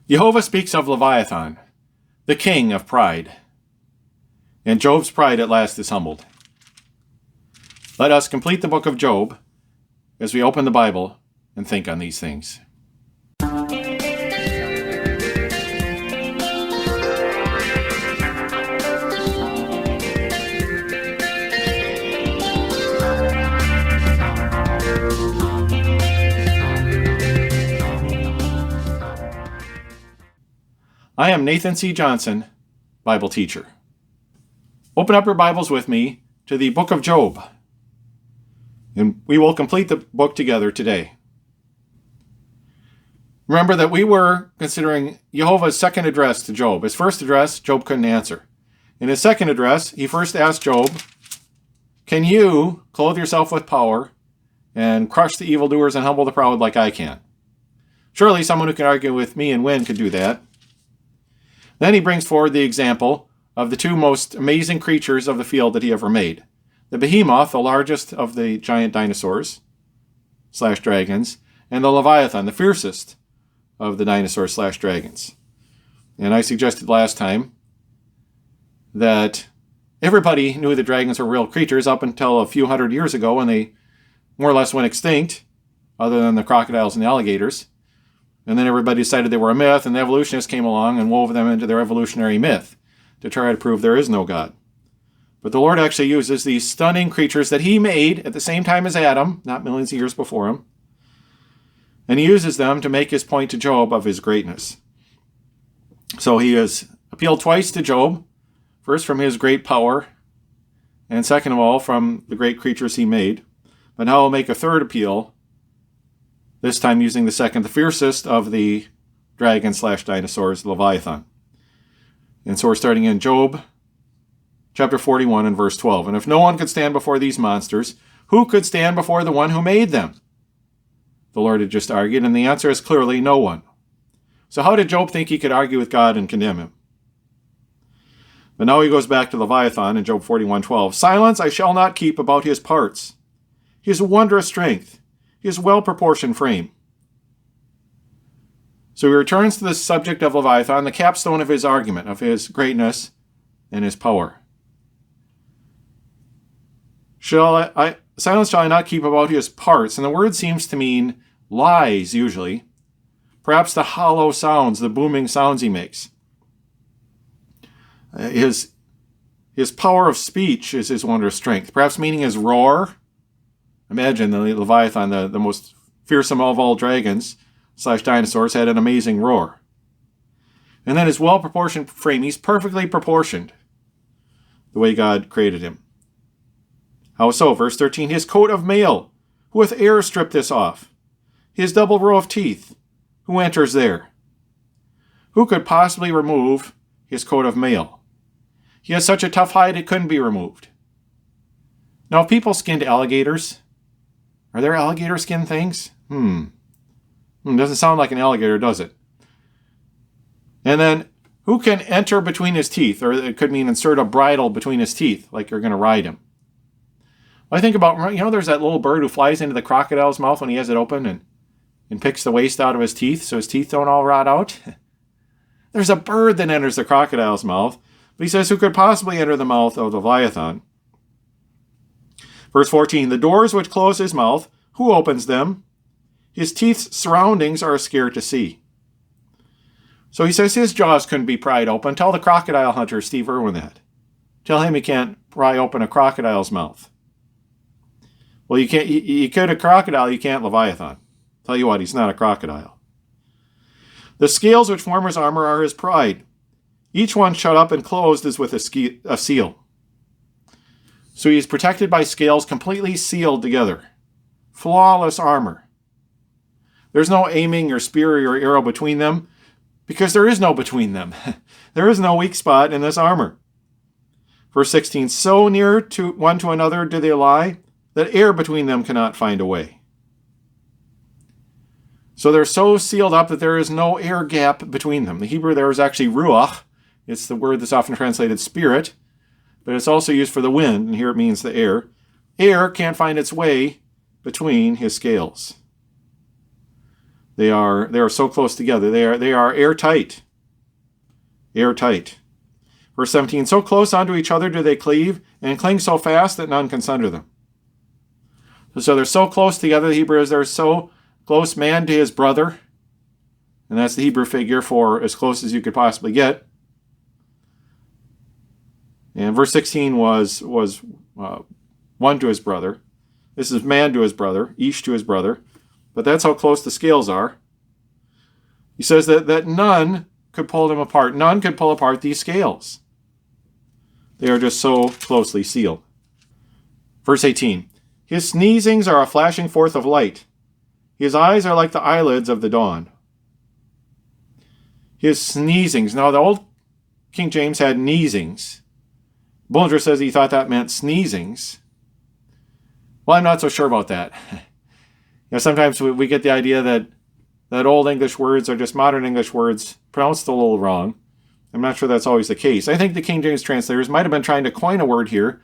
Jehovah speaks of Leviathan, the king of pride. And Job's pride at last is humbled. Let us complete the book of Job as we open the Bible and think on these things. I am Nathan C. Johnson, Bible teacher. Open up your Bibles with me to the book of Job, and we will complete the book together today. Remember that we were considering Jehovah's second address to Job. His first address, Job couldn't answer. In his second address, he first asked Job, "Can you clothe yourself with power and crush the evildoers and humble the proud like I can?" Surely someone who can argue with me and win could do that. Then he brings forward the example of the two most amazing creatures of the field that he ever made. The behemoth, the largest of the giant dinosaurs / dragons, and the Leviathan, the fiercest of the dinosaurs / dragons. And I suggested last time that everybody knew the dragons were real creatures up until a few hundred years ago when they more or less went extinct, other than the crocodiles and the alligators. And then everybody decided they were a myth, and the evolutionists came along and wove them into their evolutionary myth to try to prove there is no God. But the Lord actually uses these stunning creatures that he made at the same time as Adam, not millions of years before him, and he uses them to make his point to Job of his greatness. So he has appealed twice to Job, first from his great power, and second of all from the great creatures he made. But now he'll make a third appeal, this time using the fiercest of the dragon / dinosaurs, Leviathan. And so we're starting in Job chapter 41 and verse 12. "And if no one could stand before these monsters, who could stand before the one who made them?" The Lord had just argued, and the answer is clearly no one. So how did Job think he could argue with God and condemn him? But now he goes back to Leviathan in Job 41:12. "Silence I shall not keep about his parts, his wondrous strength, his well-proportioned frame." So he returns to the subject of Leviathan, the capstone of his argument, of his greatness and his power. Silence shall I not keep about his parts. And the word seems to mean lies, usually. Perhaps the hollow sounds, the booming sounds he makes. His power of speech is his wondrous strength. Perhaps meaning his roar. Imagine the Leviathan, the most fearsome of all dragons / dinosaurs, had an amazing roar. And then his well-proportioned frame. He's perfectly proportioned the way God created him. How so? Verse 13, "His coat of mail, who with air stripped this off? His double row of teeth, who enters there? Who could possibly remove his coat of mail? He has such a tough hide it couldn't be removed." Now, if people skinned alligators, are there alligator skin things? Doesn't sound like an alligator, does it? And then, who can enter between his teeth? Or it could mean insert a bridle between his teeth, like you're going to ride him. I think about, there's that little bird who flies into the crocodile's mouth when he has it open and picks the waste out of his teeth so his teeth don't all rot out. There's a bird that enters the crocodile's mouth, but he says, who could possibly enter the mouth of the Leviathan? Verse 14, "The doors which close his mouth, who opens them? His teeth's surroundings are scared to see." So he says his jaws couldn't be pried open. Tell the crocodile hunter, Steve Irwin, that. Tell him he can't pry open a crocodile's mouth. Well, you could a crocodile, you can't Leviathan. Tell you what, he's not a crocodile. "The scales which form his armor are his pride. Each one shut up and closed as with a seal." So he's protected by scales completely sealed together. Flawless armor. There's no aiming your spear or your arrow between them, because there is no between them. There is no weak spot in this armor. Verse 16, "So near to one to another do they lie, that air between them cannot find a way." So they're so sealed up that there is no air gap between them. The Hebrew there is actually ruach. It's the word that's often translated spirit, but it's also used for the wind, and here it means the air. Air can't find its way between his scales. They are so close together. They are airtight. Airtight. Verse 17, so close unto each other do they cleave, and cling so fast that none can sunder them. So they're so close together, the Hebrews, they're so close, man to his brother. And that's the Hebrew figure for as close as you could possibly get. And verse 16 was one to his brother. This is man to his brother, Ish to his brother. But that's how close the scales are. He says that none could pull them apart. None could pull apart these scales. They are just so closely sealed. Verse 18. His sneezings are a flashing forth of light. His eyes are like the eyelids of the dawn. His sneezings. Now, the old King James had neezings. Bullinger says he thought that meant sneezings. Well, I'm not so sure about that. Sometimes we get the idea that old English words are just modern English words pronounced a little wrong. I'm not sure that's always the case. I think the King James translators might have been trying to coin a word here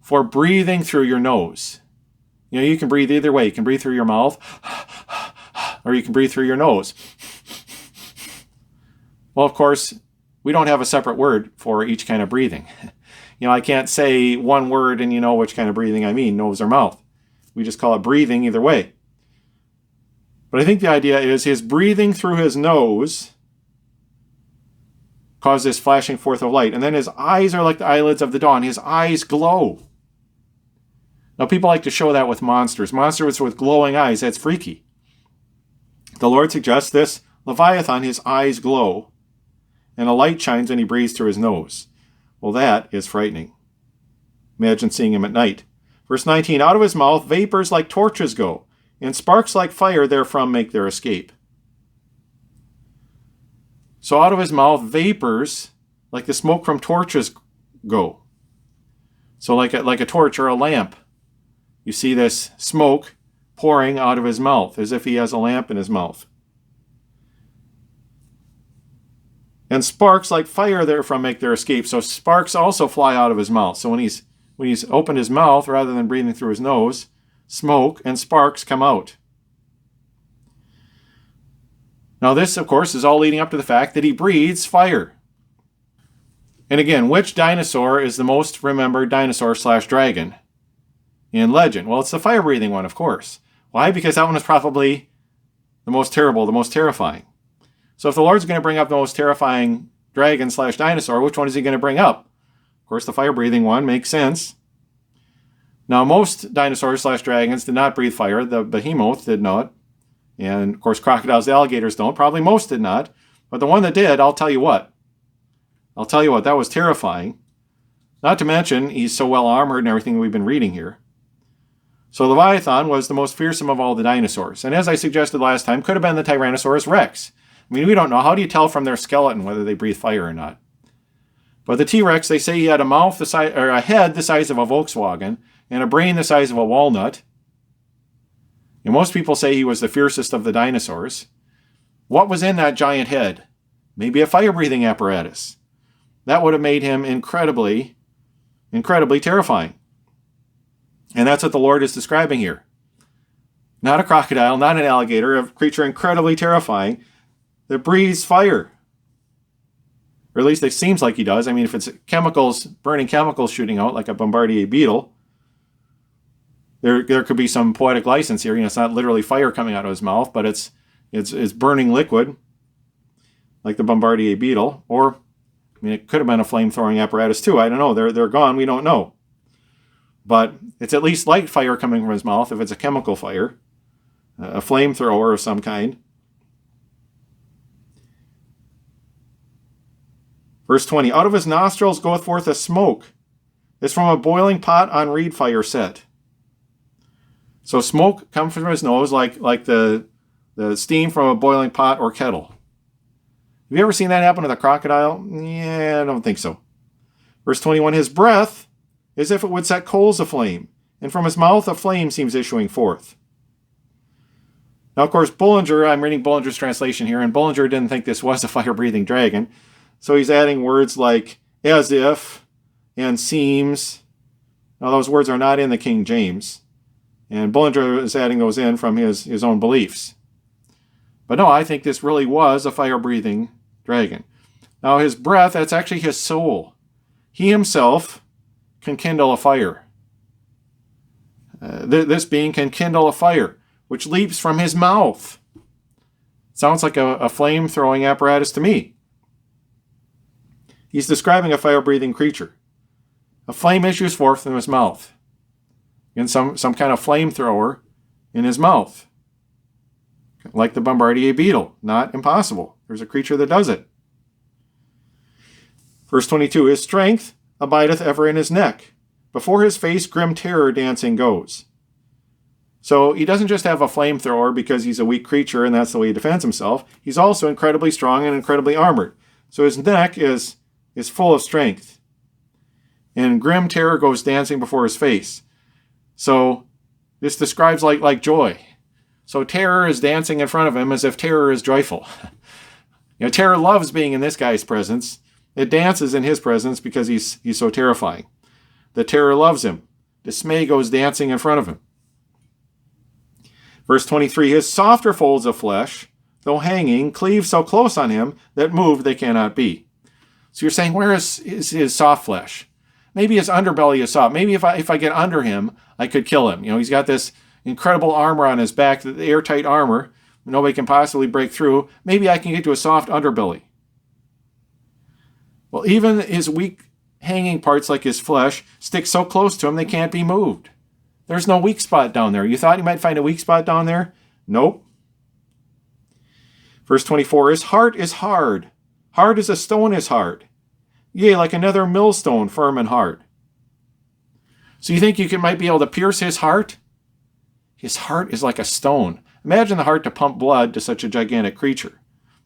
for breathing through your nose. You can breathe either way. You can breathe through your mouth, or you can breathe through your nose. Well, of course, we don't have a separate word for each kind of breathing. I can't say one word and you know which kind of breathing I mean, nose or mouth. We just call it breathing either way. But I think the idea is his breathing through his nose caused this flashing forth of light. And then his eyes are like the eyelids of the dawn. His eyes glow. Now, people like to show that with monsters. Monsters with glowing eyes, that's freaky. The Lord suggests this. Leviathan, his eyes glow, and a light shines when he breathes through his nose. Well, that is frightening. Imagine seeing him at night. Verse 19, out of his mouth vapors like torches go, and sparks like fire therefrom make their escape. So out of his mouth vapors like the smoke from torches go. So like a torch or a lamp. You see this smoke pouring out of his mouth as if he has a lamp in his mouth. And sparks like fire therefrom make their escape. So sparks also fly out of his mouth. So when he's opened his mouth rather than breathing through his nose, smoke and sparks come out. Now this, of course, is all leading up to the fact that he breathes fire. And again, which dinosaur is the most remembered dinosaur/dragon in legend? Well, it's the fire-breathing one, of course. Why? Because that one is probably the most terrible, the most terrifying. So if the Lord's going to bring up the most terrifying dragon/dinosaur, which one is he going to bring up? Of course, the fire-breathing one makes sense. Now, most dinosaurs/dragons did not breathe fire. The behemoth did not. And, of course, crocodiles, alligators don't. Probably most did not. But the one that did, I'll tell you what. That was terrifying. Not to mention, he's so well armored and everything we've been reading here. So Leviathan was the most fearsome of all the dinosaurs. And as I suggested last time, could have been the Tyrannosaurus Rex. I mean, we don't know. How do you tell from their skeleton whether they breathe fire or not? But the T-Rex, they say he had a head the size of a Volkswagen and a brain the size of a walnut. And most people say he was the fiercest of the dinosaurs. What was in that giant head? Maybe a fire-breathing apparatus. That would have made him incredibly, incredibly terrifying. And that's what the Lord is describing here. Not a crocodile, not an alligator, a creature incredibly terrifying that breathes fire. Or at least it seems like he does. I mean, if it's chemicals, burning chemicals shooting out like a Bombardier beetle, there could be some poetic license here. It's not literally fire coming out of his mouth, but it's burning liquid like the Bombardier beetle. Or, it could have been a flame-throwing apparatus too. I don't know. They're gone. We don't know. But it's at least light fire coming from his mouth if it's a chemical fire, a flamethrower of some kind. Verse 20, out of his nostrils goeth forth a smoke, as from a boiling pot on reed fire set. So smoke comes from his nose like the steam from a boiling pot or kettle. Have you ever seen that happen with a crocodile? Yeah, I don't think so. Verse 21, his breath as if it would set coals aflame, and from his mouth a flame seems issuing forth. Now, of course, Bullinger, I'm reading Bullinger's translation here, and Bullinger didn't think this was a fire-breathing dragon, so he's adding words like as if and seems. Now, those words are not in the King James, and Bullinger is adding those in from his own beliefs. But no, I think this really was a fire-breathing dragon. Now his breath, that's actually his soul. He himself can kindle a fire. This being can kindle a fire, which leaps from his mouth. Sounds like a flame-throwing apparatus to me. He's describing a fire-breathing creature. A flame issues forth from his mouth. And some kind of flamethrower in his mouth. Like the Bombardier beetle. Not impossible. There's a creature that does it. Verse 22, his strength abideth ever in his neck. Before his face grim terror dancing goes. So he doesn't just have a flamethrower because he's a weak creature and that's the way he defends himself. He's also incredibly strong and incredibly armored. So his neck is full of strength. And grim terror goes dancing before his face. So this describes like joy. So terror is dancing in front of him as if terror is joyful. Terror loves being in this guy's presence. It dances in his presence because he's so terrifying. The terror loves him. Dismay goes dancing in front of him. Verse 23, his softer folds of flesh, though hanging, cleave so close on him that moved they cannot be. So you're saying, where is his soft flesh? Maybe his underbelly is soft. Maybe if I get under him, I could kill him. He's got this incredible armor on his back, the airtight armor. Nobody can possibly break through. Maybe I can get to a soft underbelly. Well, even his weak hanging parts like his flesh stick so close to him they can't be moved. There's no weak spot down there. You thought you might find a weak spot down there? Nope. Verse 24, his heart is hard. Hard as a stone is hard. Yea, like another millstone, firm and hard. So you think you might be able to pierce his heart? His heart is like a stone. Imagine the heart to pump blood to such a gigantic creature.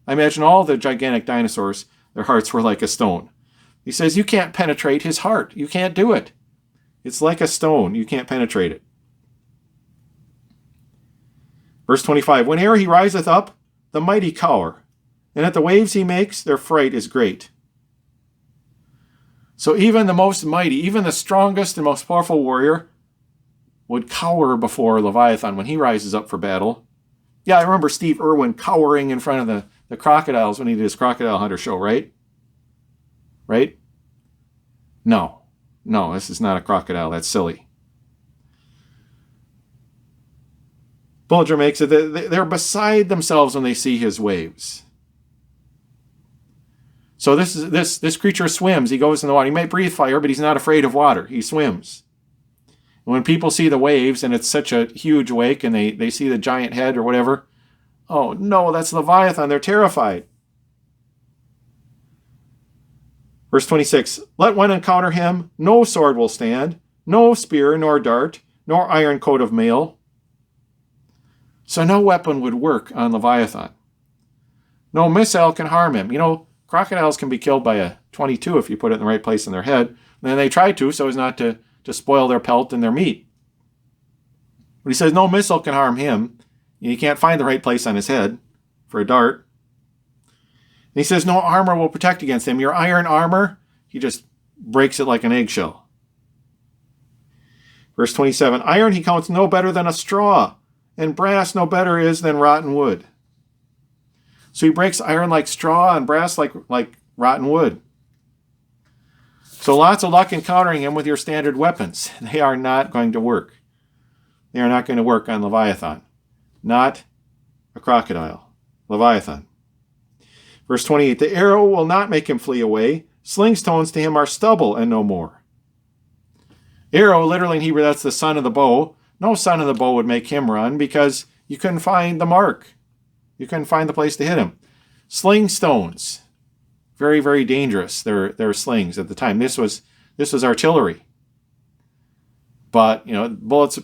I imagine all the gigantic dinosaurs, their hearts were like a stone. He says you can't penetrate his heart. You can't do it. It's like a stone. You can't penetrate it. Verse 25, whene'er he riseth up, the mighty cower, and at the waves he makes, their fright is great. So even the most mighty, even the strongest and most powerful warrior would cower before Leviathan when he rises up for battle. Yeah, I remember Steve Irwin cowering in front of the crocodiles when he did his Crocodile Hunter show, right? Right? No, this is not a crocodile. That's silly. Bulger makes it, they're beside themselves when they see his waves. So this creature swims. He goes in the water. He might breathe fire, but he's not afraid of water. He swims. And when people see the waves, and it's such a huge wake, and they see the giant head or whatever, oh no, that's Leviathan. They're terrified. Verse 26, let one encounter him, no sword will stand, no spear, nor dart, nor iron coat of mail. So no weapon would work on Leviathan. No missile can harm him. Crocodiles can be killed by a .22 if you put it in the right place in their head. And they try to, so as not to spoil their pelt and their meat. But he says no missile can harm him. You can't find the right place on his head for a dart. And he says no armor will protect against him. Your iron armor, he just breaks it like an eggshell. Verse 27, iron he counts no better than a straw, and brass no better is than rotten wood. So he breaks iron like straw and brass like rotten wood. So lots of luck encountering him with your standard weapons. They are not going to work. They are not going to work on Leviathan. Not a crocodile. Leviathan. Verse 28, the arrow will not make him flee away. Sling stones to him are stubble and no more. Arrow, literally in Hebrew, that's the son of the bow. No son of the bow would make him run because you couldn't find the mark. You couldn't find the place to hit him. Sling stones. Very, very dangerous. They're slings at the time. This was artillery. But, bullets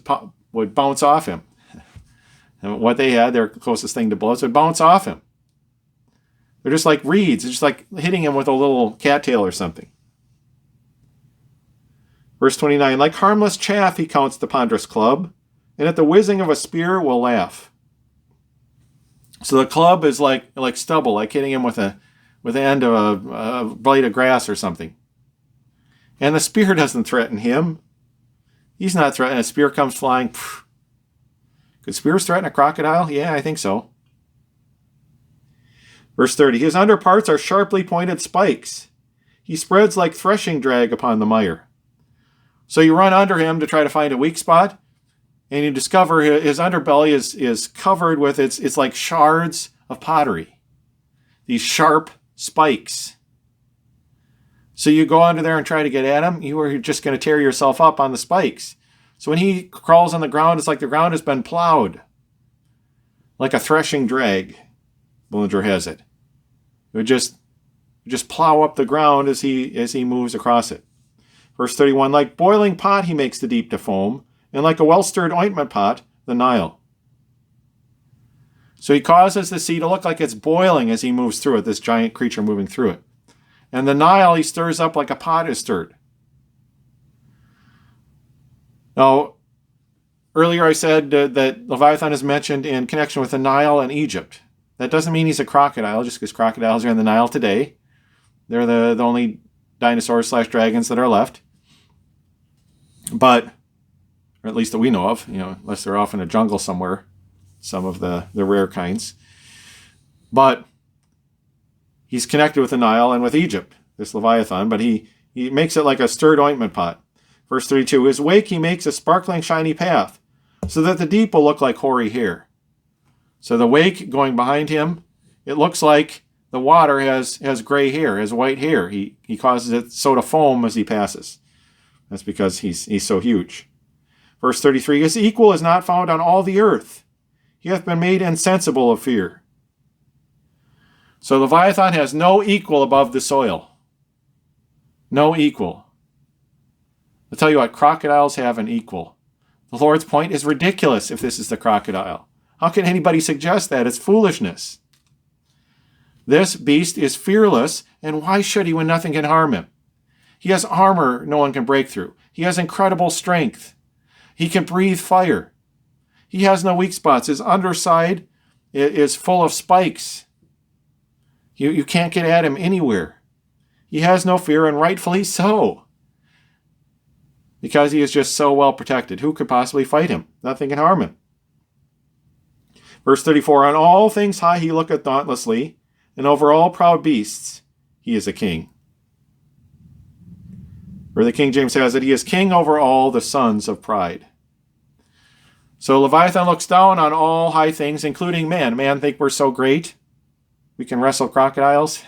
would bounce off him. And what they had, their closest thing to bullets, would bounce off him. They're just like reeds. It's just like hitting him with a little cattail or something. Verse 29, like harmless chaff he counts the ponderous club, and at the whizzing of a spear will laugh. So the club is like stubble, like hitting him with the end of a blade of grass or something. And the spear doesn't threaten him. He's not threatened. A spear comes flying. Could spears threaten a crocodile? Yeah, I think so. Verse 30, his underparts are sharply pointed spikes. He spreads like threshing drag upon the mire. So you run under him to try to find a weak spot, and you discover his underbelly is covered with, it's like shards of pottery. These sharp spikes. So you go under there and try to get at him, you are just going to tear yourself up on the spikes. So when he crawls on the ground, it's like the ground has been plowed. Like a threshing drag, Bullinger has it. It would just plow up the ground as he moves across it. Verse 31, like boiling pot he makes the deep to foam, and like a well-stirred ointment pot, the Nile. So he causes the sea to look like it's boiling as he moves through it, this giant creature moving through it. And the Nile he stirs up like a pot is stirred. Now, earlier I said that Leviathan is mentioned in connection with the Nile and Egypt. That doesn't mean he's a crocodile, just because crocodiles are in the Nile today. They're the only dinosaurs/dragons that are left. But, or at least that we know of, unless they're off in a jungle somewhere, some of the rare kinds. But he's connected with the Nile and with Egypt, this Leviathan, but he makes it like a stirred ointment pot. Verse 32, his wake he makes a sparkling shiny path, so that the deep will look like hoary hair. So the wake going behind him, it looks like the water has gray hair, has white hair. He causes it so to foam as he passes. That's because he's so huge. Verse 33, his equal is not found on all the earth. He hath been made insensible of fear. So Leviathan has no equal above the soil. No equal. I'll tell you what, crocodiles have an equal. The Lord's point is ridiculous if this is the crocodile. How can anybody suggest that? It's foolishness. This beast is fearless, and why should he when nothing can harm him? He has armor no one can break through. He has incredible strength. He can breathe fire. He has no weak spots. His underside is full of spikes. You can't get at him anywhere. He has no fear, and rightfully so. Because he is just so well protected. Who could possibly fight him? Nothing can harm him. Verse 34, on all things high he looketh dauntlessly, and over all proud beasts he is a king. Or the King James says that he is king over all the sons of pride. So Leviathan looks down on all high things, including man. Man think we're so great, we can wrestle crocodiles.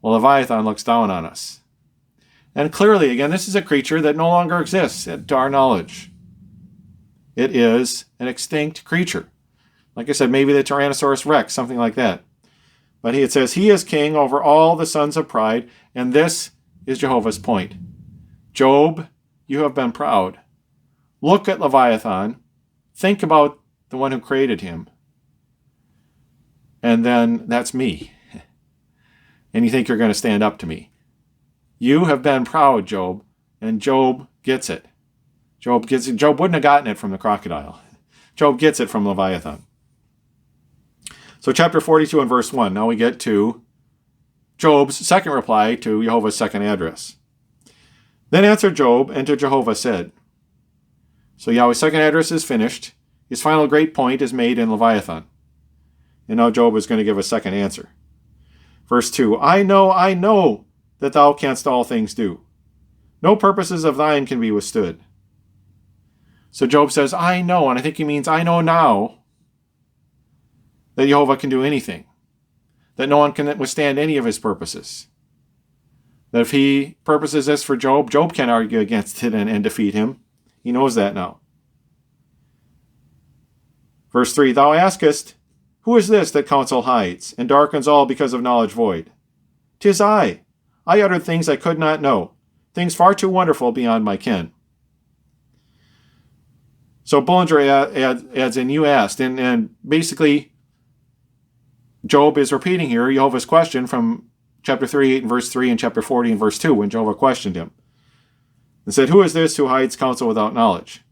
Well, Leviathan looks down on us. And clearly, again, this is a creature that no longer exists to our knowledge. It is an extinct creature. Like I said, maybe the Tyrannosaurus Rex, something like that. But it says, he is king over all the sons of pride, and this is Jehovah's point. Job, you have been proud. Look at Leviathan. Think about the one who created him. And then that's me. And you think you're going to stand up to me. You have been proud, Job, and Job gets it. Job gets it. Job wouldn't have gotten it from the crocodile. Job gets it from Leviathan. So chapter 42 and verse 1, now we get to Job's second reply to Jehovah's second address. Then answered Job, and to Jehovah said. So Yahweh's second address is finished. His final great point is made in Leviathan. And now Job is going to give a second answer. Verse 2, I know that thou canst all things do. No purposes of thine can be withstood. So Job says, I know, and I think he means I know now that Yehovah can do anything. That no one can withstand any of his purposes. That if he purposes this for Job, Job can't argue against it and defeat him. He knows that now. Verse 3, thou askest, who is this that counsel hides, and darkens all because of knowledge void? 'Tis I. I uttered things I could not know, things far too wonderful beyond my ken. So Bullinger adds in, you asked, and basically Job is repeating here Jehovah's question from chapter 38 and verse 3 and chapter 40 and verse 2 when Jehovah questioned him. And said, who is this who hides counsel without knowledge?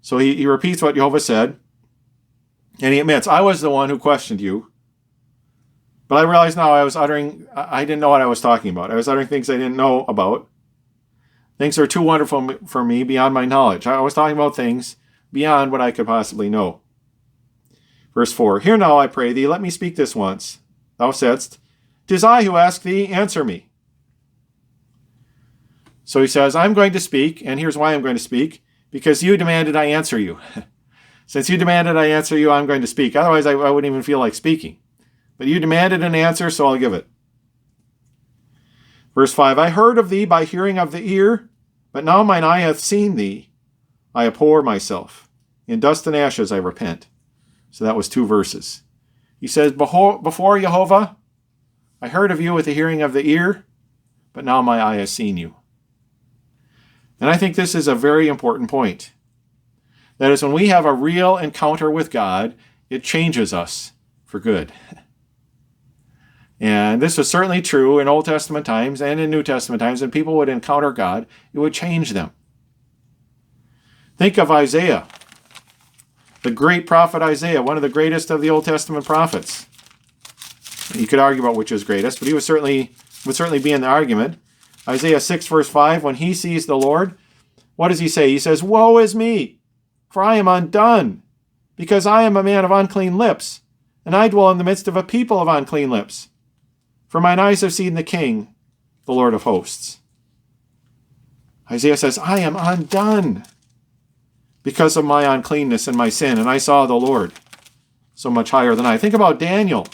So he repeats what Jehovah said, and he admits, I was the one who questioned you, but I realize now I didn't know what I was talking about. I was uttering things I didn't know about. Things are too wonderful for me beyond my knowledge. I was talking about things beyond what I could possibly know. Verse 4, hear now, I pray thee, let me speak this once. thou saidst, 'Tis I who ask thee, answer me. So he says, I'm going to speak, and here's why I'm going to speak, because you demanded I answer you. Since you demanded I answer you, I'm going to speak. Otherwise, I wouldn't even feel like speaking. But you demanded an answer, so I'll give it. Verse 5, I heard of thee by hearing of the ear, but now mine eye hath seen thee. I abhor myself. In dust and ashes I repent. So that was 2 verses. He says, before Yehovah, I heard of you with the hearing of the ear, but now my eye has seen you. And I think this is a very important point. That is, when we have a real encounter with God, it changes us for good. And this was certainly true in Old Testament times and in New Testament times. When people would encounter God, it would change them. Think of Isaiah, the great prophet Isaiah, one of the greatest of the Old Testament prophets. You could argue about which is greatest, but he would certainly be in the argument. Isaiah 6 verse 5, when he sees the Lord, what does he say? He says, Woe is me, for I am undone, because I am a man of unclean lips, and I dwell in the midst of a people of unclean lips. For mine eyes have seen the King, the Lord of hosts. Isaiah says, I am undone because of my uncleanness and my sin, and I saw the Lord so much higher than I. Think about Daniel,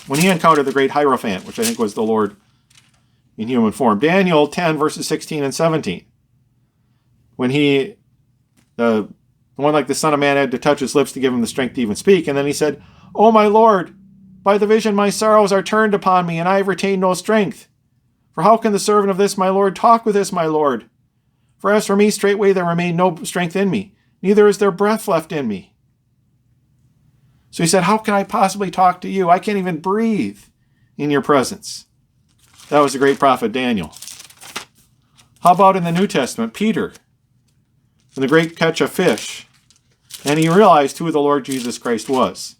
when he encountered the great Hierophant, which I think was the Lord in human form. Daniel 10, verses 16 and 17. When the one like the Son of Man had to touch his lips to give him the strength to even speak. And then he said, O my Lord, by the vision my sorrows are turned upon me, and I have retained no strength. For how can the servant of this my Lord talk with this my Lord? For as for me, straightway there remained no strength in me, neither is there breath left in me. So he said, how can I possibly talk to you? I can't even breathe in your presence. That was the great prophet Daniel. How about in the New Testament, Peter, in the great catch of fish, and he realized who the Lord Jesus Christ was.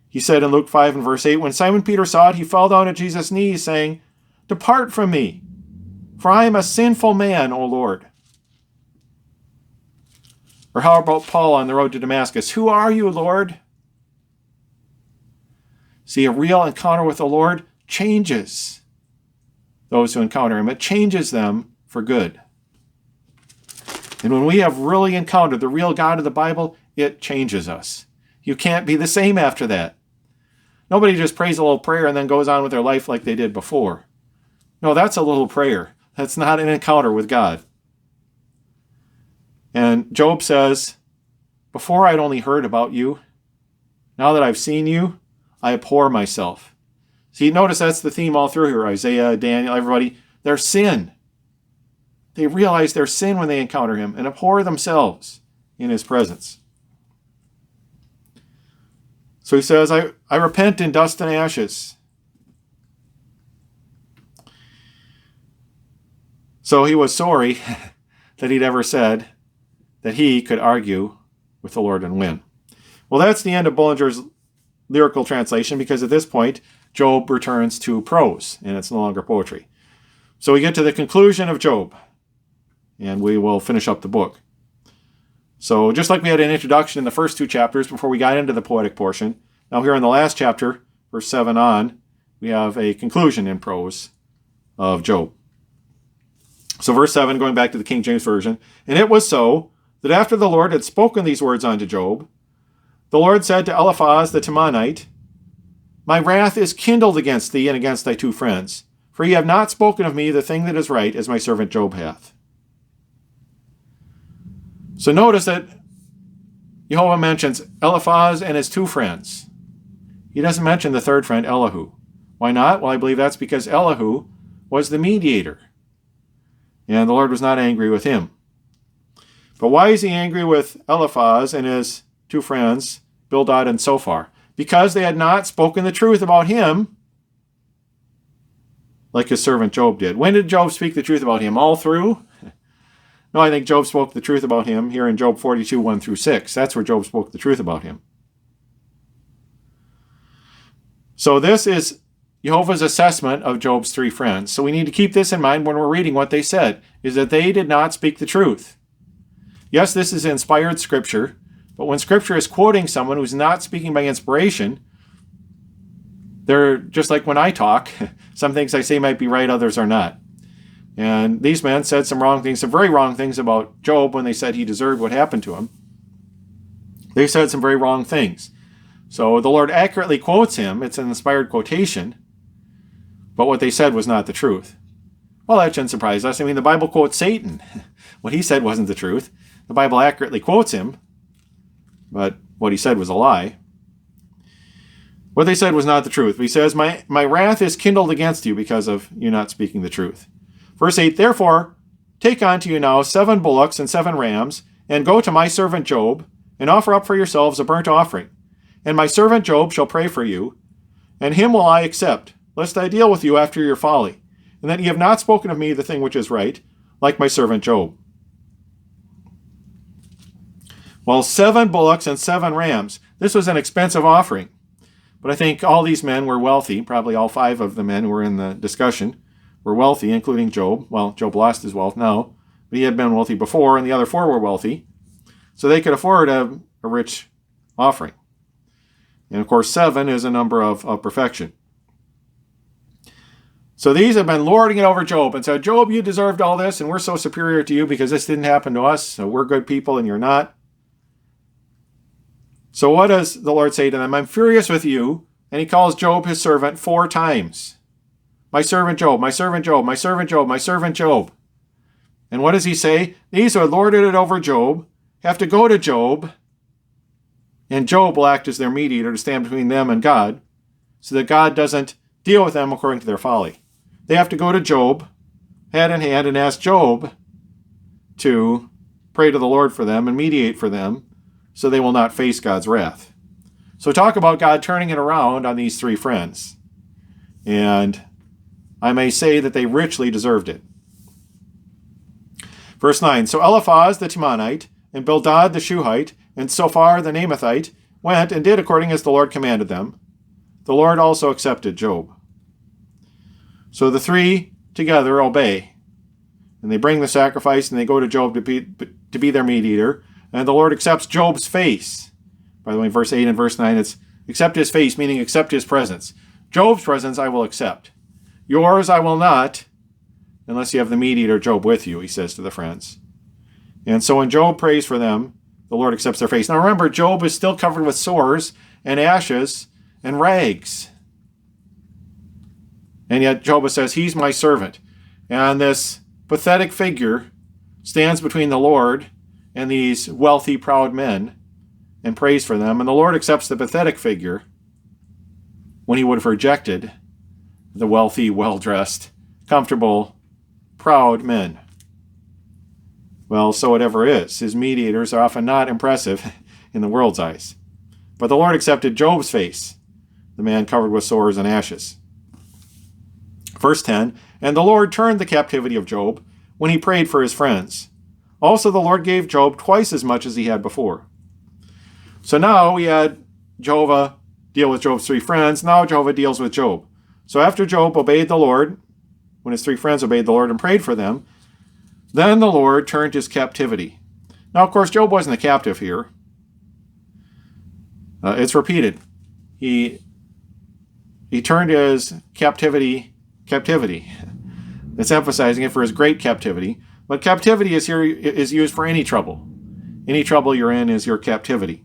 He said in Luke 5 and verse 8, when Simon Peter saw it, he fell down at Jesus' knees, saying, Depart from me, for I am a sinful man, O Lord. Or how about Paul on the road to Damascus? Who are you, Lord? See, a real encounter with the Lord changes those who encounter him. It changes them for good. And when we have really encountered the real God of the Bible, it changes us. You can't be the same after that. Nobody just prays a little prayer and then goes on with their life like they did before. No, that's a little prayer. That's not an encounter with God. And Job says, before I'd only heard about you, now that I've seen you, I abhor myself. See, notice that's the theme all through here. Isaiah, Daniel, everybody, their sin. They realize their sin when they encounter him and abhor themselves in his presence. So he says, I repent in dust and ashes. So he was sorry that he'd ever said that he could argue with the Lord and win. Well, that's the end of Bullinger's lyrical translation, because at this point, Job returns to prose, and it's no longer poetry. So we get to the conclusion of Job, and we will finish up the book. So just like we had an introduction in the first 2 chapters before we got into the poetic portion, now here in the last chapter, verse 7 on, we have a conclusion in prose of Job. So verse 7, going back to the King James Version, and it was so that after the Lord had spoken these words unto Job, the Lord said to Eliphaz the Temanite, My wrath is kindled against thee and against thy 2 friends, for ye have not spoken of me the thing that is right, as my servant Job hath. So notice that Yehovah mentions Eliphaz and his 2 friends. He doesn't mention the 3rd friend, Elihu. Why not? Well, I believe that's because Elihu was the mediator, and the Lord was not angry with him. But why is he angry with Eliphaz and his 2 friends, Bildad and Zophar? Because they had not spoken the truth about him like his servant Job did. When did Job speak the truth about him? All through? No, I think Job spoke the truth about him here in Job 42, 1 through 6. That's where Job spoke the truth about him. So this is Jehovah's assessment of Job's 3 friends. So we need to keep this in mind when we're reading what they said, is that they did not speak the truth. Yes, this is inspired scripture, but when scripture is quoting someone who's not speaking by inspiration, They're just like when I talk. Some things I say might be right, others are not. And these men said some wrong things, some very wrong things about Job when they said he deserved what happened to him. They said some very wrong things. So the Lord accurately quotes him. It's an inspired quotation. But what they said was not the truth. Well, that shouldn't surprise us. I mean, the Bible quotes Satan. What he said wasn't the truth. The Bible accurately quotes him, but what he said was a lie. What they said was not the truth. He says, my wrath is kindled against you because of you not speaking the truth. Verse 8, therefore, take unto you now 7 bullocks and 7 rams, and go to my servant Job, and offer up for yourselves a burnt offering. And my servant Job shall pray for you, and him will I accept, lest I deal with you after your folly, and that ye have not spoken of me the thing which is right, like my servant Job. Well, 7 bullocks and 7 rams. This was an expensive offering. But I think all these men were wealthy. Probably all 5 of the men who were in the discussion were wealthy, including Job. Well, Job lost his wealth now, but he had been wealthy before, and the other 4 were wealthy. So they could afford a rich offering. And of course, 7 is a number of perfection. So these have been lording it over Job and said, Job, you deserved all this, and we're so superior to you because this didn't happen to us, so we're good people and you're not. So what does the Lord say to them? I'm furious with you. And he calls Job his servant 4 times. My servant Job, my servant Job, my servant Job, my servant Job. And what does he say? These who had lorded it over Job have to go to Job, and Job will act as their mediator to stand between them and God, so that God doesn't deal with them according to their folly. They have to go to Job, hand in hand, and ask Job to pray to the Lord for them and mediate for them, so they will not face God's wrath. So talk about God turning it around on these 3 friends. And I may say that they richly deserved it. Verse 9, so Eliphaz the Temanite, and Bildad the Shuhite, and Sophar the Naamathite went and did according as the Lord commanded them. The Lord also accepted Job. So the 3 together obey. And they bring the sacrifice, and they go to Job to be their mediator. And the Lord accepts Job's face. By the way, verse 8 and verse 9, it's accept his face, meaning accept his presence. Job's presence I will accept. Yours I will not, unless you have the mediator Job with you, he says to the friends. And so when Job prays for them, the Lord accepts their face. Now remember, Job is still covered with sores and ashes and rags. And yet Job says, he's my servant. And this pathetic figure stands between the Lord and these wealthy, proud men and prays for them. And the Lord accepts the pathetic figure when he would have rejected the wealthy, well-dressed, comfortable, proud men. Well, so it ever is. His mediators are often not impressive in the world's eyes. But the Lord accepted Job's face, the man covered with sores and ashes. Verse 10, and the Lord turned the captivity of Job when he prayed for his friends. Also the Lord gave Job twice as much as he had before. So now we had Jehovah deal with Job's 3 friends. Now Jehovah deals with Job. So after Job obeyed the Lord, when his 3 friends obeyed the Lord and prayed for them, then the Lord turned his captivity. Now, of course, Job wasn't a captive here. It's repeated. He turned his captivity. It's emphasizing it for his great captivity. But captivity is used for any trouble. Any trouble you're in is your captivity.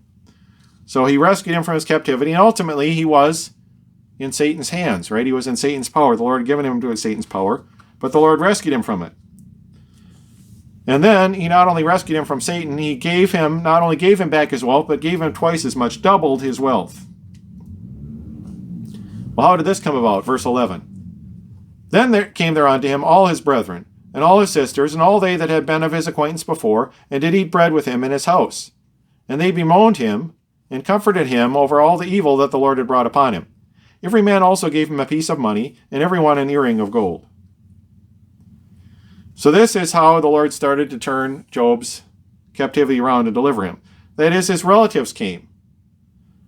So he rescued him from his captivity, and ultimately he was in Satan's hands, right? He was in Satan's power. The Lord had given him to Satan's power, but the Lord rescued him from it. And then he not only rescued him from Satan, he not only gave him back his wealth, but gave him twice as much, doubled his wealth. Well, how did this come about? Verse 11. Then there came there unto him all his brethren, and all his sisters, and all they that had been of his acquaintance before, and did eat bread with him in his house. And they bemoaned him, and comforted him over all the evil that the Lord had brought upon him. Every man also gave him a piece of money, and every one an earring of gold. So this is how the Lord started to turn Job's captivity around and deliver him. That is, his relatives came.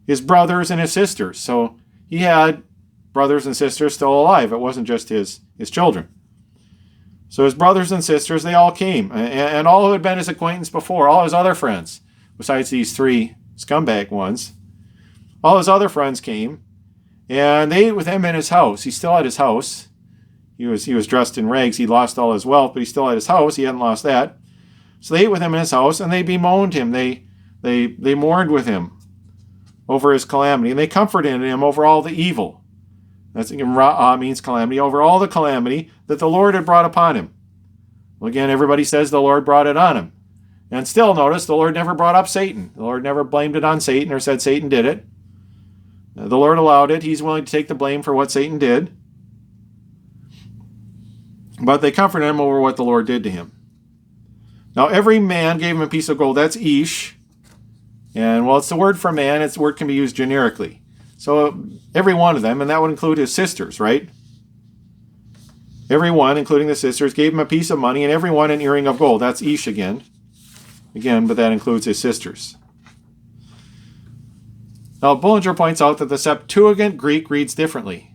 His brothers and his sisters. So he had brothers and sisters still alive. It wasn't just his children. So his brothers and sisters, they all came. And all who had been his acquaintance before, all his other friends, besides these 3 scumbag ones, all his other friends came. And they ate with him in his house. He still had his house. He was dressed in rags. He lost all his wealth, but he still had his house. He hadn't lost that. So they ate with him in his house, and they bemoaned him. They mourned with him over his calamity, and they comforted him over all the evil. That's Ra'ah means calamity, over all the calamity that the Lord had brought upon him. Well, again, everybody says the Lord brought it on him. And still, notice, the Lord never brought up Satan. The Lord never blamed it on Satan or said Satan did it. The Lord allowed it. He's willing to take the blame for what Satan did. But they comforted him over what the Lord did to him. Now, every man gave him a piece of gold. That's ish. And, well, it's the word for man. Its word can be used generically. So, every one of them, and that would include his sisters, right? Every one, including the sisters, gave him a piece of money, and every one an earring of gold. That's ish again. Again, but that includes his sisters. Now, Bullinger points out that the Septuagint Greek reads differently.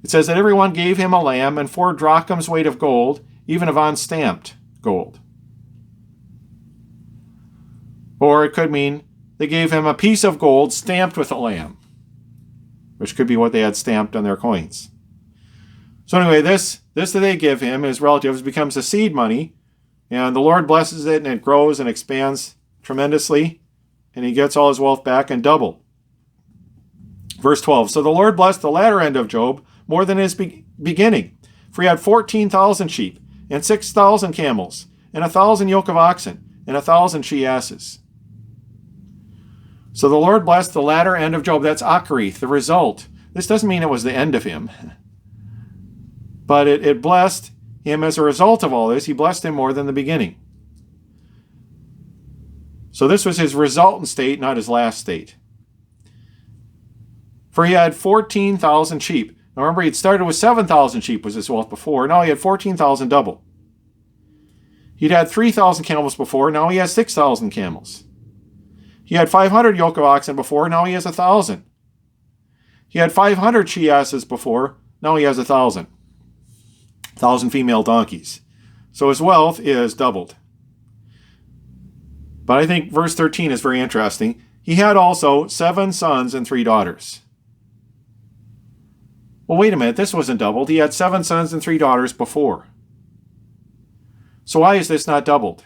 It says that everyone gave him a lamb and 4 drachms weight of gold, even of unstamped gold. Or it could mean they gave him a piece of gold stamped with a lamb, which could be what they had stamped on their coins. So anyway, this that they give him, his relatives, becomes a seed money, and the Lord blesses it, and it grows and expands tremendously, and he gets all his wealth back and double. Verse 12, so the Lord blessed the latter end of Job more than his beginning, for he had 14,000 sheep, and 6,000 camels, and 1,000 yoke of oxen, and 1,000 she-asses. So the Lord blessed the latter end of Job. That's Acherith, the result. This doesn't mean it was the end of him. But it blessed him as a result of all this. He blessed him more than the beginning. So this was his resultant state, not his last state. For he had 14,000 sheep. Now remember, he'd started with 7,000 sheep was his wealth before. Now he had 14,000 double. He'd had 3,000 camels before. Now he has 6,000 camels. He had 500 yoke of oxen before. Now he has 1,000. He had 500 she-asses before. Now he has 1,000. 1,000 female donkeys. So his wealth is doubled. But I think verse 13 is very interesting. He had also 7 sons and 3 daughters. Well, wait a minute. This wasn't doubled. He had 7 sons and 3 daughters before. So why is this not doubled?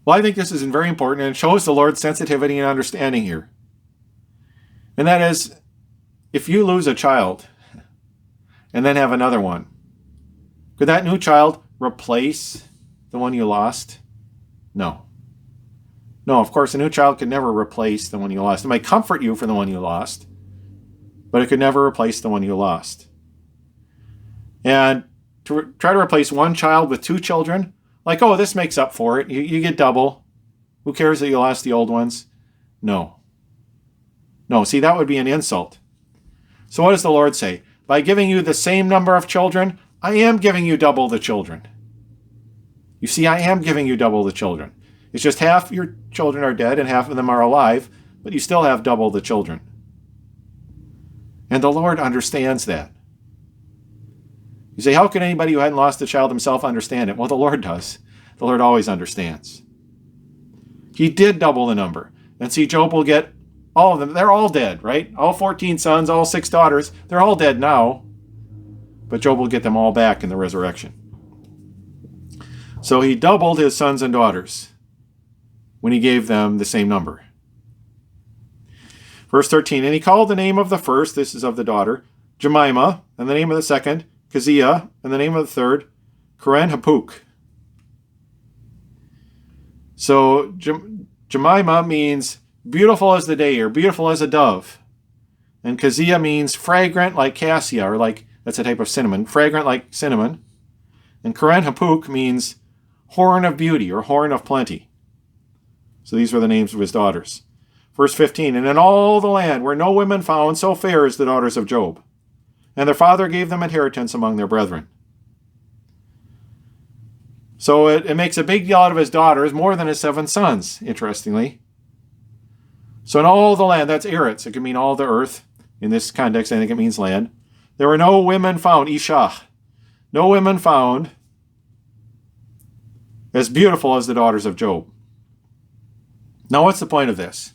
Well, I think this is very important, and it shows the Lord's sensitivity and understanding here. And that is, if you lose a child and then have another one, could that new child replace the one you lost? No. No, of course, a new child could never replace the one you lost. It might comfort you for the one you lost, but it could never replace the one you lost. And to try to replace one child with 2 children, like, oh, this makes up for it. You get double. Who cares that you lost the old ones? No. No, see, that would be an insult. So what does the Lord say? By giving you the same number of children, I am giving you double the children. You see, I am giving you double the children. It's just half your children are dead and half of them are alive, but you still have double the children. And the Lord understands that. You say, how can anybody who hadn't lost a child himself understand it? Well, the Lord does. The Lord always understands. He did double the number. And see, Job will get all of them. They're all dead, right? All 14 sons, all 6 daughters. They're all dead now. But Job will get them all back in the resurrection. So he doubled his sons and daughters when he gave them the same number. Verse 13, and he called the name of the first, this is of the daughter, Jemimah, and the name of the second, Keziah, and the name of the third, Keren-Hapuk. So Jemimah means beautiful as the day, or beautiful as a dove. And Keziah means fragrant like cassia, or like, that's a type of cinnamon, fragrant like cinnamon. And Keren-Hapuk means horn of beauty, or horn of plenty. So these were the names of his daughters. Verse 15, and in all the land were no women found so fair as the daughters of Job. And their father gave them inheritance among their brethren. So it makes a big deal out of his daughters, more than his 7 sons, interestingly. So in all the land, that's Eretz. It can mean all the earth. In this context, I think it means land. There were no women found, Ishah. No women found as beautiful as the daughters of Job. Now, what's the point of this?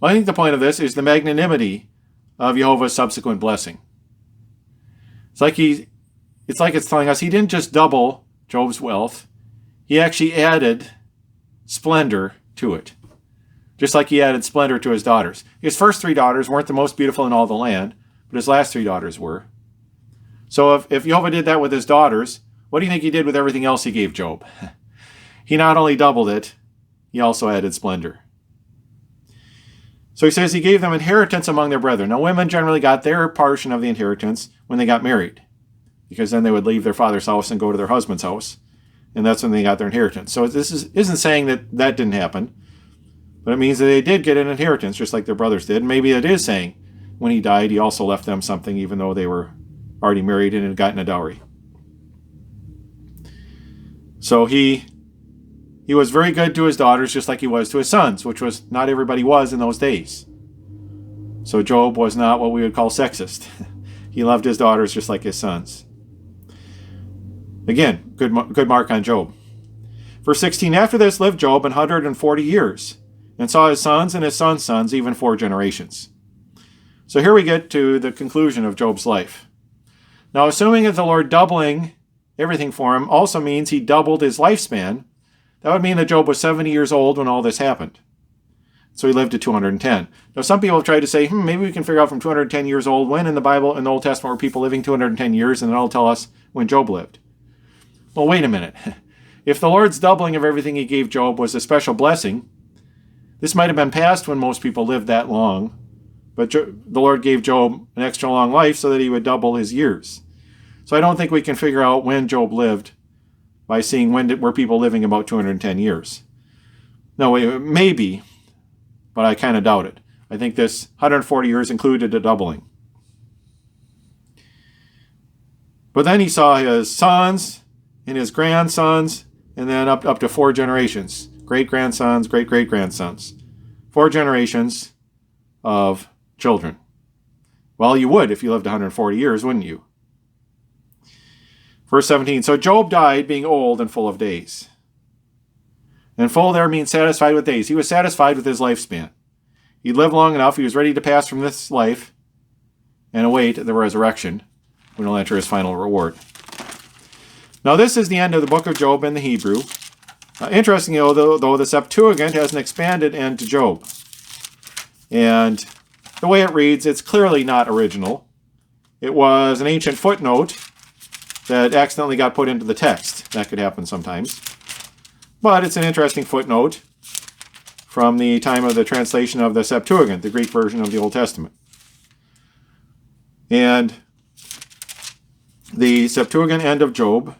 Well, I think the point of this is the magnanimity of Jehovah's subsequent blessing. It's like it's telling us he didn't just double Job's wealth, he actually added splendor to it. Just like he added splendor to his daughters. His first 3 daughters weren't the most beautiful in all the land, but his last 3 daughters were. So if Jehovah did that with his daughters, what do you think he did with everything else he gave Job? He not only doubled it, he also added splendor. So he says he gave them inheritance among their brethren. Now women generally got their portion of the inheritance when they got married, because then they would leave their father's house and go to their husband's house, and that's when they got their inheritance. So this isn't saying that didn't happen, but it means that they did get an inheritance just like their brothers did. And maybe it is saying when he died he also left them something even though they were already married and had gotten a dowry. So he was very good to his daughters just like he was to his sons, which was not everybody was in those days. So Job was not what we would call sexist. He loved his daughters just like his sons. Again, good mark on Job. Verse 16, after this lived Job 140 years, and saw his sons and his sons' sons, even 4 generations. So here we get to the conclusion of Job's life. Now, assuming that the Lord doubling everything for him also means he doubled his lifespan, that would mean that Job was 70 years old when all this happened. So he lived to 210. Now, some people have tried to say, maybe we can figure out from 210 years old when in the Bible, in the Old Testament, were people living 210 years, and then it'll tell us when Job lived. Well, wait a minute. If the Lord's doubling of everything he gave Job was a special blessing, this might have been past when most people lived that long, but the Lord gave Job an extra long life so that he would double his years. So I don't think we can figure out when Job lived by seeing when were people living about 210 years. No, maybe, but I kind of doubt it. I think this 140 years included a doubling. But then he saw his sons and his grandsons, and then up to 4 generations. Great-grandsons, great-great-grandsons. 4 generations of children. Well, you would if you lived 140 years, wouldn't you? Verse 17, so Job died being old and full of days. And full there means satisfied with days. He was satisfied with his lifespan. He lived long enough. He was ready to pass from this life and await the resurrection when he'll enter his final reward. Now this is the end of the book of Job in the Hebrew. Interestingly, though, the Septuagint has an expanded end to Job. And the way it reads, it's clearly not original. It was an ancient footnote that accidentally got put into the text. That could happen sometimes. But it's an interesting footnote from the time of the translation of the Septuagint, the Greek version of the Old Testament. And the Septuagint end of Job,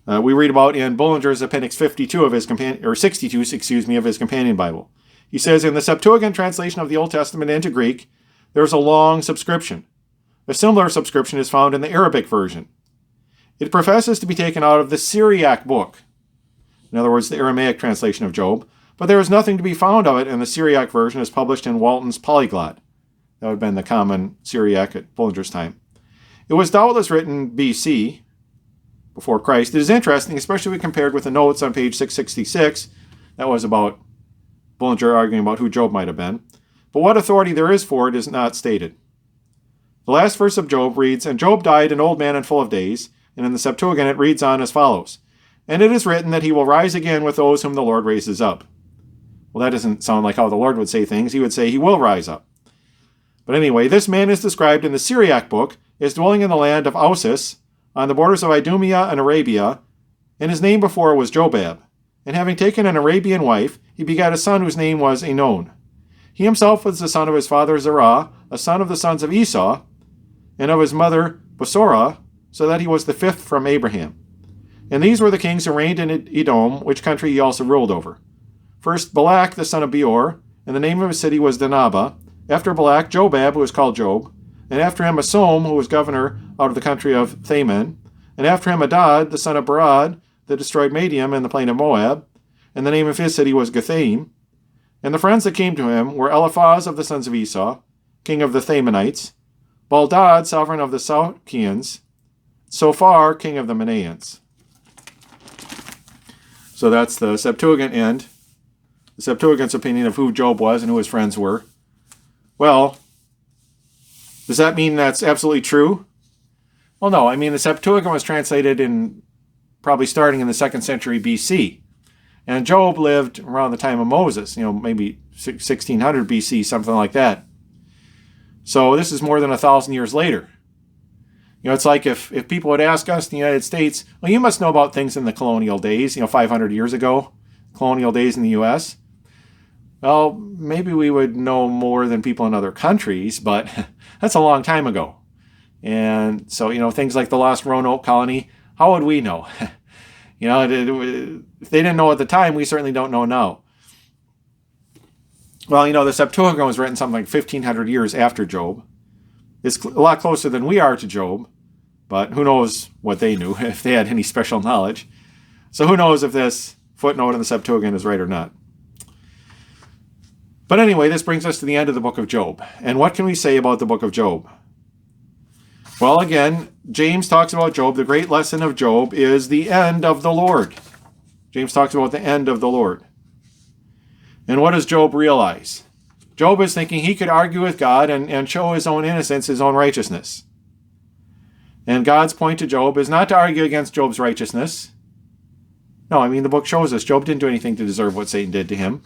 we read about in Bullinger's Appendix 52 of his 62, of his companion Bible. He says, in the Septuagint translation of the Old Testament into Greek, there's a long subscription. A similar subscription is found in the Arabic version. It professes to be taken out of the Syriac book, in other words, the Aramaic translation of Job, but there is nothing to be found of it in the Syriac version as published in Walton's Polyglot. That would have been the common Syriac at Bullinger's time. It was doubtless written BC, before Christ. It is interesting, especially when compared with the notes on page 666. That was about Bullinger arguing about who Job might have been. But what authority there is for it is not stated. The last verse of Job reads, and Job died an old man and full of days, and in the Septuagint it reads on as follows, and it is written that he will rise again with those whom the Lord raises up. Well, that doesn't sound like how the Lord would say things. He would say he will rise up. But anyway, this man is described in the Syriac book as dwelling in the land of Ausis, on the borders of Idumea and Arabia, and his name before was Jobab. And having taken an Arabian wife, he begat a son whose name was Enon. He himself was the son of his father Zerah, a son of the sons of Esau, and of his mother Bosorah, so that he was the 5th from Abraham. And these were the kings who reigned in Edom, which country he also ruled over. First Balak the son of Beor, and the name of his city was Dinaba. After Balak, Jobab, who was called Job. And after him Asom, who was governor out of the country of Thaman. And after him Adad, the son of Barad, that destroyed Madiam in the plain of Moab. And the name of his city was Gethaim. And the friends that came to him were Eliphaz of the sons of Esau, king of the Thamanites, Baldad, sovereign of the Sakians, Sophar, king of the Manaeans. So that's the Septuagint end. The Septuagint's opinion of who Job was and who his friends were. Well, Does that mean that's absolutely true? Well, no. I mean, the Septuagint was translated in probably starting in the 2nd century BC. And Job lived around the time of Moses, maybe 1600 BC, something like that. So this is more than 1,000 years later. It's like if people would ask us in the United States, well, you must know about things in the colonial days, 500 years ago, colonial days in the U.S. Well, maybe we would know more than people in other countries, but that's a long time ago. And so, things like the lost Roanoke colony, how would we know? If they didn't know at the time, we certainly don't know now. Well, the Septuagint was written something like 1,500 years after Job. It's a lot closer than we are to Job, but who knows what they knew, if they had any special knowledge. So who knows if this footnote in the Septuagint is right or not. But anyway, this brings us to the end of the book of Job. And what can we say about the book of Job? Well, again, James talks about Job. The great lesson of Job is the end of the Lord. James talks about the end of the Lord. And what does Job realize? Job is thinking he could argue with God and show his own innocence, his own righteousness. And God's point to Job is not to argue against Job's righteousness. No, I mean, the book shows us Job didn't do anything to deserve what Satan did to him.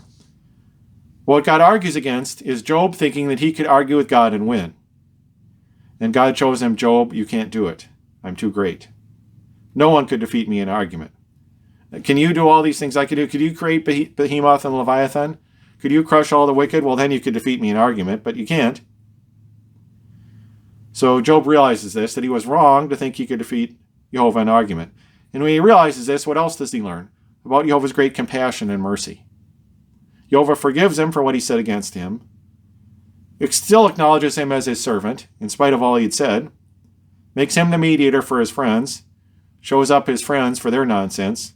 What God argues against is Job thinking that he could argue with God and win. And God shows him, Job, you can't do it. I'm too great. No one could defeat me in an argument. Can you do all these things I could do? Could you create Behemoth and Leviathan? Could you crush all the wicked? Well, then you could defeat me in an argument, but you can't. So Job realizes this, that he was wrong to think he could defeat Yehovah in an argument. And when he realizes this, what else does he learn? About Yehovah's great compassion and mercy. Yehovah forgives him for what he said against him. It still acknowledges him as his servant, in spite of all he'd said. Makes him the mediator for his friends. Shows up his friends for their nonsense.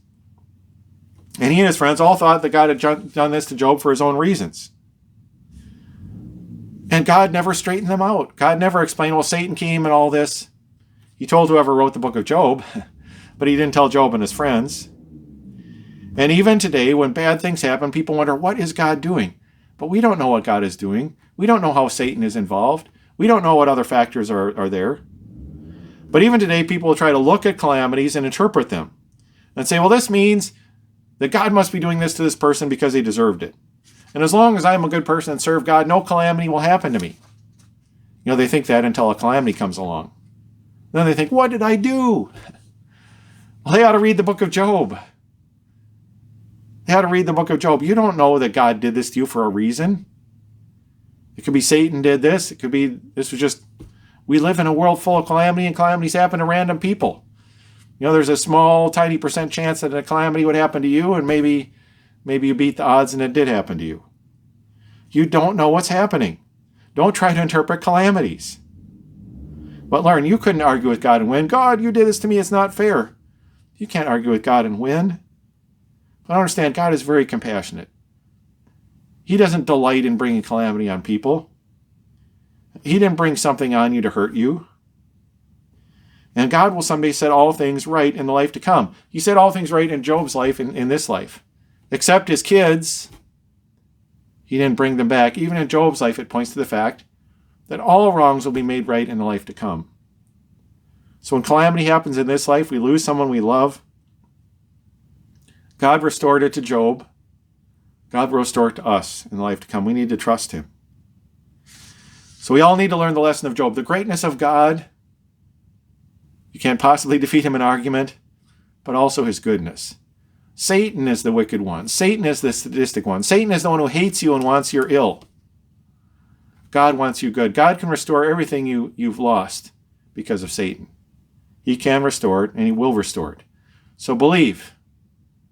And he and his friends all thought that God had done this to Job for his own reasons. And God never straightened them out. God never explained, well, Satan came and all this. He told whoever wrote the book of Job, but he didn't tell Job and his friends. And even today, when bad things happen, people wonder, what is God doing? But we don't know what God is doing. We don't know how Satan is involved. We don't know what other factors are there. But even today, people will try to look at calamities and interpret them and say, well, this means that God must be doing this to this person because he deserved it. And as long as I'm a good person and serve God, no calamity will happen to me. They think that until a calamity comes along. Then they think, what did I do? Well, they ought to read the book of Job. They ought to read the book of Job. You don't know that God did this to you for a reason. It could be Satan did this. It could be, this was just, we live in a world full of calamity, and calamities happen to random people. There's a small, tiny % chance that a calamity would happen to you, and maybe you beat the odds and it did happen to you. You don't know what's happening. Don't try to interpret calamities. But learn, you couldn't argue with God and win. God, you did this to me, it's not fair. You can't argue with God and win. But understand, God is very compassionate. He doesn't delight in bringing calamity on people. He didn't bring something on you to hurt you. And God will someday set all things right in the life to come. He set all things right in Job's life, in this life. Except his kids, he didn't bring them back. Even in Job's life, it points to the fact that all wrongs will be made right in the life to come. So when calamity happens in this life, we lose someone we love. God restored it to Job. God will restore it to us in the life to come. We need to trust him. So we all need to learn the lesson of Job. The greatness of God, you can't possibly defeat him in argument, but also his goodness. Satan is the wicked one. Satan is the sadistic one. Satan is the one who hates you and wants your ill. God wants you good. God can restore everything you've lost because of Satan. He can restore it, and he will restore it. So believe.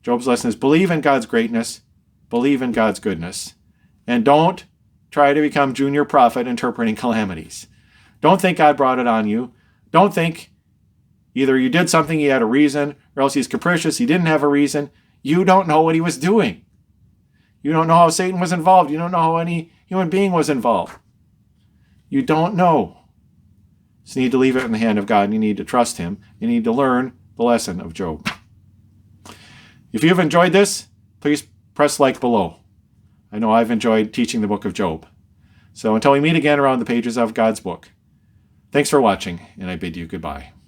Job's lesson is believe in God's greatness, believe in God's goodness, and don't try to become junior prophet interpreting calamities. Don't think God brought it on you. Don't think either you did something, he had a reason, or else he's capricious, he didn't have a reason. You don't know what he was doing. You don't know how Satan was involved. You don't know how any human being was involved. You don't know. So you need to leave it in the hand of God, and you need to trust him. You need to learn the lesson of Job. If you've enjoyed this, please press like below. I know I've enjoyed teaching the book of Job. So until we meet again around the pages of God's book, Thanks for watching, and I bid you goodbye.